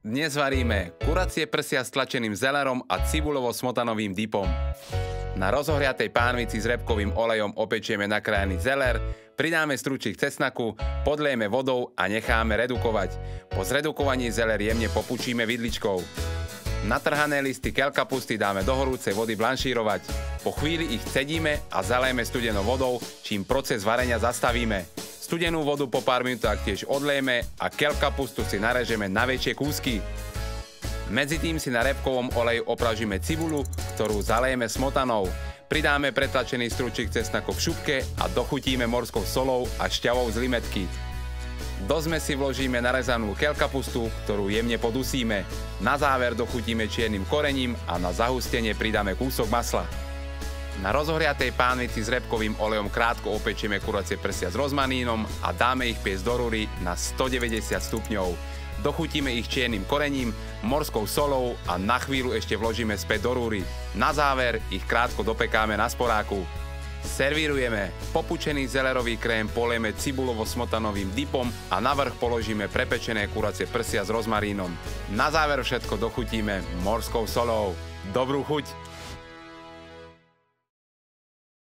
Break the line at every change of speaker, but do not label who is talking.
Dnes varíme kuracie prsia s tlačeným zelerom a cibulovo-smotanovým dipom. Na rozohriatej pánvici s repkovým olejom opečieme nakrájaný zeler, pridáme stručík cesnaku, podliejeme vodou a necháme redukovať. Po zredukovaní zeler jemne popučíme vidličkou. Natrhané listy keľkapusty dáme do horúcej vody blanšírovať. Po chvíli ich cedíme a zalejeme studenou vodou, čím proces varenia zastavíme. Studenú vodu po pár minútach tiež odlejeme a keľkapustu si narežeme na väčšie kúsky. Medzitým si na repkovom oleji opražíme cibulu, ktorú zalejeme smotanou. Pridáme pretlačený stručík cesnaku v šupke a dochutíme morskou solou a šťavou z limetky. Do zmesi vložíme narezanú keľkapustu, ktorú jemne podusíme. Na záver dochutíme čiernym korením a na zahustenie pridáme kúsok masla. Na rozohriatej pánvici s repkovým olejom krátko opečieme kuracie prsia s rozmarínom a dáme ich piecť do rúry na 190 stupňov. Dochutíme ich čiernym korením, morskou solou a na chvíľu ešte vložíme späť do rúry. Na záver ich krátko dopekáme na sporáku. Servírujeme. Popučený zelerový krém polieme cibulovo-smotanovým dipom a navrch položíme prepečené kuracie prsia s rozmarínom. Na záver všetko dochutíme morskou solou. Dobrú chuť!